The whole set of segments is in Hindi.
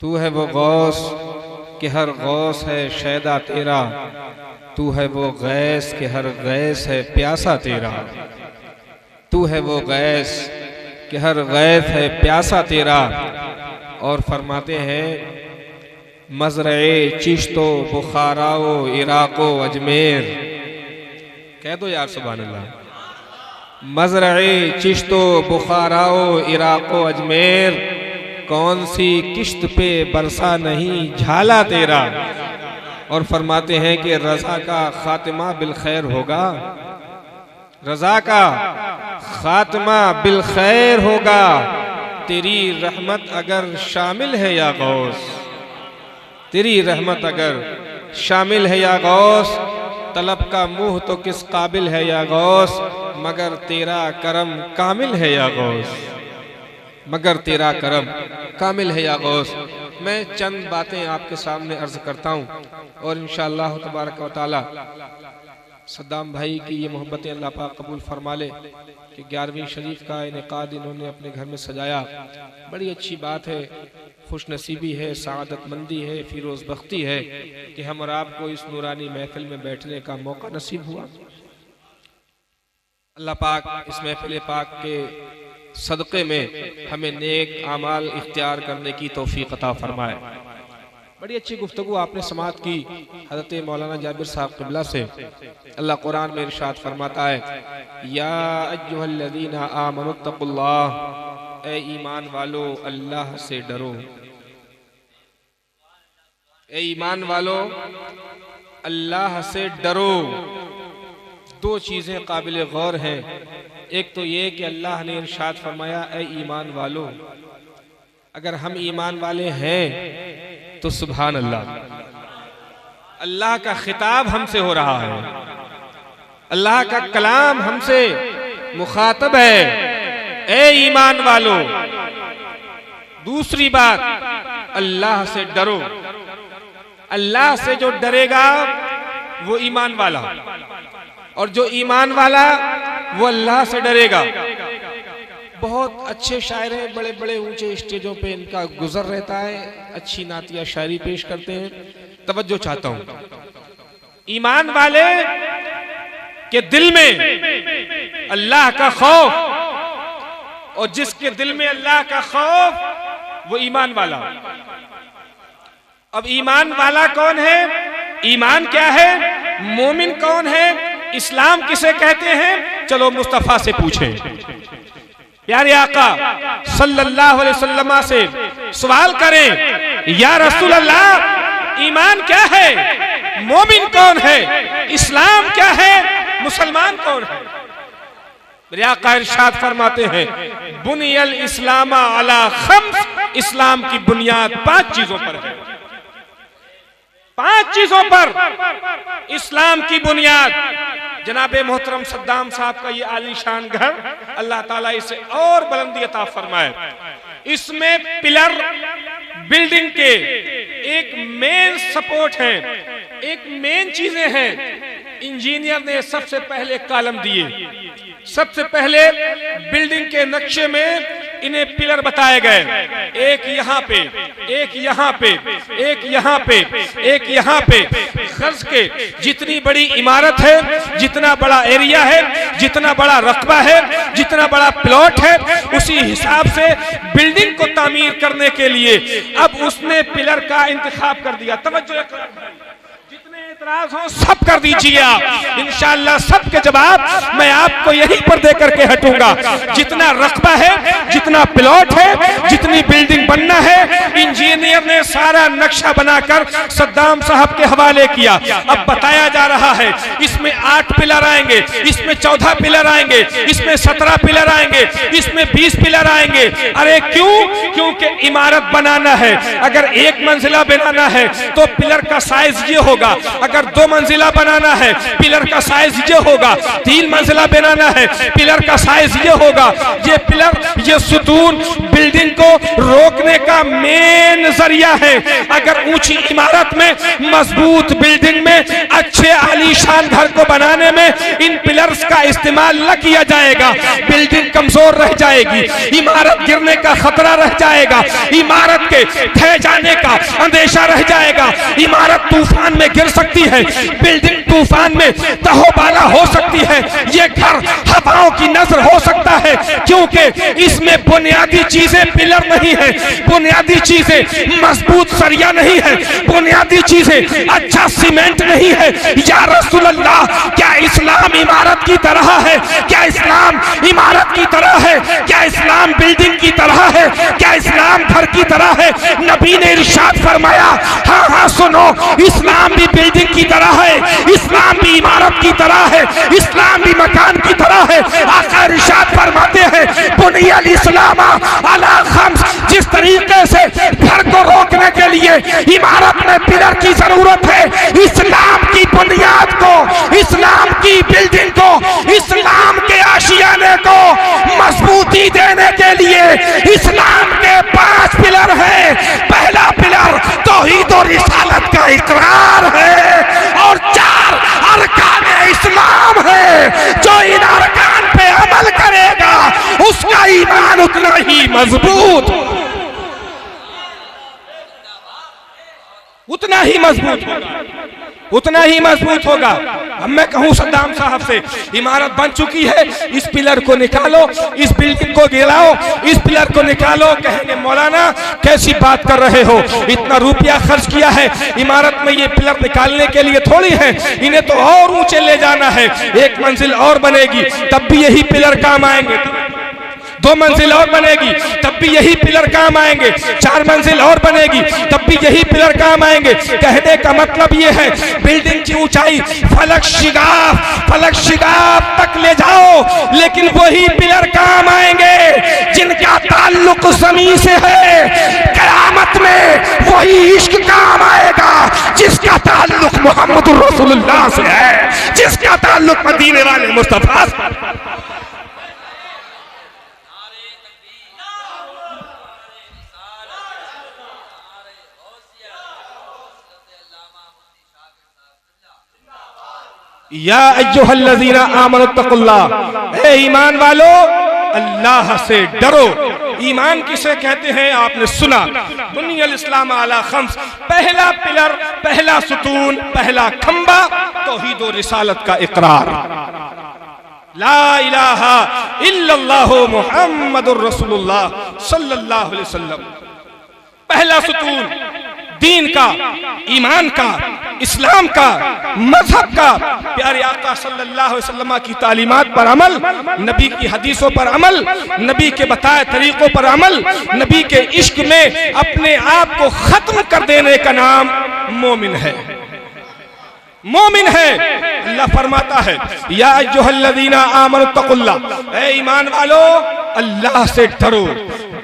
तू है वो गौस कि हर गौस है शैदा तेरा, तू है वो गैस कि हर गैस है प्यासा तेरा। तू है वो गैस कि हर गैस है प्यासा तेरा। और फरमाते हैं मज़रए चिश्तो बुखाराओ इराक़ो अजमेर। कह दो यार सुभान अल्लाह। मज़रए चिश्तो बुखाराओ इराक़ो अजमेर, कौन सी किश्त पे बरसा नहीं झाला तेरा। और फरमाते हैं कि रज़ा का खात्मा बिल खैर होगा, रज़ा का खात्मा बिल खैर होगा। तेरी रहमत अगर शामिल है या गौस, तेरी रहमत अगर शामिल है या गौस, तलब का मुंह तो किस काबिल है या गौस, मगर तेरा करम कामिल है या गौस, मगर तेरा करम कामिल है या गौस। मैं चंद बातें आपके सामने अर्ज करता हूँ और इंशाअल्लाह तबारक व तआला सद्दाम भाई की ये मोहब्बतें अल्लाह पाक कबूल फरमा ले कि 11वीं शरीफ का इनेकाद इन्होंने अपने घर में सजाया। बड़ी अच्छी बात है, खुश नसीबी है, सआदतमंदी है, फिरोज़ बख्ती है कि हम और आपको इस नूरानी महफिल में बैठने का मौका नसीब हुआ। अल्लाह पाक इस महफिल पाक के सदक़े में हमें नेक आमाल इख्तियार करने की तौफीक अता फरमाए। बड़ी अच्छी गुफ्तगू आपने समाअत की हज़रत मौलाना जाबिर साहब क़िबला से। अल्लाह कुरान में इरशाद फरमाता है, या अय्युहल्लज़ीना आमनुत्तक़ुल्लाह, ए ईमान वालो अल्लाह से डरो। ए ईमान वालो अल्लाह से डरो। दो चीज़ें काबिल गौर हैं। एक तो ये कि अल्लाह ने इरशाद फरमाया ए ईमान वालो। अगर हम ईमान वाले हैं तो सुभान अल्लाह, अल्लाह का खिताब हमसे हो रहा है, अल्लाह का कलाम हमसे मुखातब है, ए ईमान वालो। दूसरी बात, अल्लाह से डरो। अल्लाह से जो डरेगा वो ईमान वाला, और जो ईमान वाला वो अल्लाह से डरेगा। बहुत अच्छे शायर हैं, बड़े बड़े ऊंचे स्टेजों पे इनका गुजर रहता है, अच्छी नातिया शायरी पेश करते हैं। तवज्जो चाहता हूं, ईमान वाले के दिल में अल्लाह का खौफ, और जिसके दिल में अल्लाह का खौफ वो ईमान वाला। अब ईमान वाला कौन है? ईमान क्या है? मोमिन कौन है? इस्लाम किसे कहते हैं? चलो मुस्तफा से पूछें, प्यारे आका सल्लल्लाहु अलैहि वसल्लम से सवाल करें, या रसूल अल्लाह ईमान क्या है? मोमिन कौन है? इस्लाम क्या है? मुसलमान कौन है? मेरे आका इरशाद फरमाते हैं, बुनियल इस्लाम अला खम्स, इस्लाम की बुनियाद 5 चीजों पर है। 5 चीजों पर इस्लाम की बुनियाद। जनाबे मोहतरम सद्दाम साहब का ये आलीशान घर, अल्लाह ताला इसे और बुलंदी अता फरमाए। इसमें पिलर बिल्डिंग के एक मेन सपोर्ट है, एक मेन चीजें हैं। इंजीनियर ने सबसे पहले कॉलम दिए, सबसे पहले बिल्डिंग के नक्शे में इन्हें पिलर बताए गए, एक यहाँ पे, एक यहाँ पे, एक यहाँ पे, एक यहाँ पे। खर्च के जितनी बड़ी इमारत है, जितना बड़ा एरिया है, जितना बड़ा रकबा है, जितना बड़ा प्लॉट है, उसी हिसाब से बिल्डिंग को तामीर करने के लिए अब उसने पिलर का इंतखाब कर दिया। तवज्जो, जितने एतराज हो सब कर दीजिए आप, इंशाअल्लाह सबके जवाब मैं आपको यहीं पर दे करके हटूंगा। जितना रकबा है, जितना प्लॉट है, जितनी बिल्डिंग बनना है, इंजीनियर ने सारा नक्शा बनाकर सद्दाम साहब के हवाले किया। अब बताया जा रहा है इसमें 8 पिलर आएंगे, इसमें 14 पिलर आएंगे, इसमें 17 पिलर आएंगे, इसमें 20 पिलर आएंगे। अरे क्यों? क्योंकि इमारत बनाना है। अगर 1 मंजिला बनाना है तो पिलर का साइज ये होगा, अगर 2 मंजिला बनाना है पिलर का साइज ये होगा, 3 मंजिला बनाना है पिलर का साइज ये होगा। ये पिलर, ये सुतून बिल्डिंग को रोकने का मेन जरिया है। अगर ऊंची इमारत में, मजबूत बिल्डिंग में, अच्छे आलीशान घर को बनाने में इन पिलर्स का इस्तेमाल न किया जाएगा, बिल्डिंग कमजोर रह जाएगी, इमारत गिरने का खतरा रह जाएगा, इमारत के ढह जाने का अंदेशा रह जाएगा, इमारत तूफान में गिर सकती है, बिल्डिंग तूफान में तहोबाला हो सकती है, ये घर हवाओं की नजर हो सकता है, क्योंकि इसमें बुनियादी चीजें पिलर नहीं है, बुनियादी चीजें मजबूत सरिया नहीं है, बुनियादी चीजें अच्छा सीमेंट नहीं है। या रसूल अल्लाह, क्या इस्लाम इमारत की तरह है? क्या इस्लाम इमारत की तरह है? क्या इस्लाम बिल्डिंग की तरह है? क्या इस्लाम घर की तरह है? नबी ने इरशाद फरमाया, हाँ हाँ सुनो, इस्लाम भी बिल्डिंग की तरह है, इस्लाम भी इमारत की तरह है, इस्लाम भी मकान की तरह है। आका इरशाद फरमाते हैं, बुनियल इस्लाम अला खम्स, जिस तरीके से घर को रोकने के लिए इमारत में पिलर की जरूरत है, इस्लाम की बुनियाद को, इस्लाम की बिल्डिंग को, इस्लाम के आशियाने को मजबूती देने के लिए इस्लाम के 5 पिलर हैं। पहला पिलर तौहीद और रिसालत का इकरार है, और 4 अरकान इस्लाम है। जो इन अरकान पे अमल करेगा उसका ईमान उतना ही मजबूत, उतना ही मजबूत होगा, उतना ही मजबूत होगा। अब मैं कहूं सद्दाम साहब से, इमारत बन चुकी है, इस पिलर को निकालो, इस बिल्डिंग को गिराओ, इस पिलर को निकालो। कहेंगे मौलाना कैसी बात कर रहे हो, इतना रुपया खर्च किया है इमारत में, ये पिलर निकालने के लिए थोड़ी है, इन्हें तो और ऊंचे ले जाना है, 1 मंजिल और बनेगी तब भी यही पिलर काम आएंगे, 2 मंजिल और बनेगी तब भी यही पिलर काम आएंगे, 4 मंजिल और बनेगी तब भी यही पिलर काम आएंगे। कहने का मतलब ये है, बिल्डिंग की ऊंचाई फलक शिगाफ तक ले जाओ, लेकिन वही पिलर काम आएंगे जिनका ताल्लुक ज़मीन से है। क़यामत में वही इश्क काम आएगा जिसका ताल्लुक मोहम्मदुर रसूलुल्लाह से है, जिसका ताल्लुक मदीने वाले मुस्तफा से। या अय्युहल्लज़ीना आमनुत्तकुल्लाह, ए ईमान वालो अल्लाह से डरो। ईमान किसे कहते हैं आपने सुना, बुनियल इस्लाम अला खम्स, पहला पिलर, पहला सुतून, पहला खंबा तौहीद और रिसालत का इकरार, ला इलाहा इल्लल्लाहु मुहम्मदुर रसूलुल्लाह सल्लल्लाहु अलैहि वसल्लम। पहला सुतून दीन का, ईमान का, इस्लाम का, मजहब का, प्यारे आका सल्लल्लाहु अलैहि वसल्लम की तालीमात पर अमल, नबी की हदीसों पर अमल, नबी के बताए तरीकों पर अमल, नबी के इश्क में अपने आप को खत्म कर देने का नाम मोमिन है, मोमिन है। अल्लाह फरमाता है, या अय्युहल्लज़ीना आमनुत्तकुल्लाह, ए ईमान वालो अल्लाह से डरो,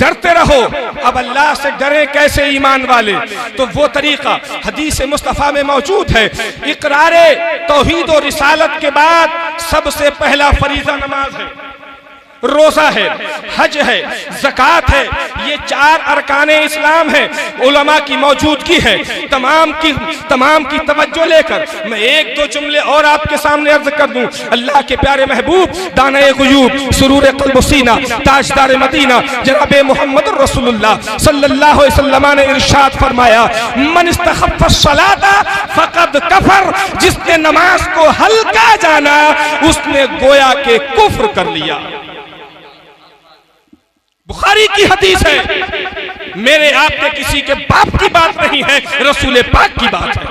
डरते रहो। अब अल्लाह से डरे कैसे ईमान वाले, तो वो तरीका हदीस मुस्तफ़ा में मौजूद है। इकरारे तौहीद और रिसालत के बाद सबसे पहला फरीज़ा नमाज है, रोजा है, हज है, ज़कात है, ये 4 अरकाने इस्लाम है, उलमा की मौजूदगी है। तमाम की तवज्जो लेकर मैं 1-2 जुमले और आपके सामने अर्ज कर दूं। अल्लाह के प्यारे महबूब, दाने गुयूब, सुरूर क़ल्ब सीना, ताजदार मदीना, जनाब मोहम्मद रसूलुल्लाह सल्लल्लाहु अलैहि वसल्लम ने इरशाद फरमाया, मन इस्तख़फ़्फ़ सलाता फ़क़द कफ़र, जिसने नमाज को हल्का जाना उसने गोया के कुफ्र कर लिया। बुखारी की हदीस है, मेरे आपके किसी के बाप की बात नहीं है, रसूल पाक की बात है।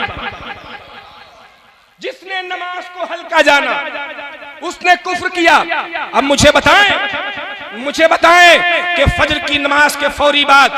जिसने नमाज को हल्का जाना उसने कुफ्र किया। अब मुझे बताएं कि फजर की नमाज के फौरी बाद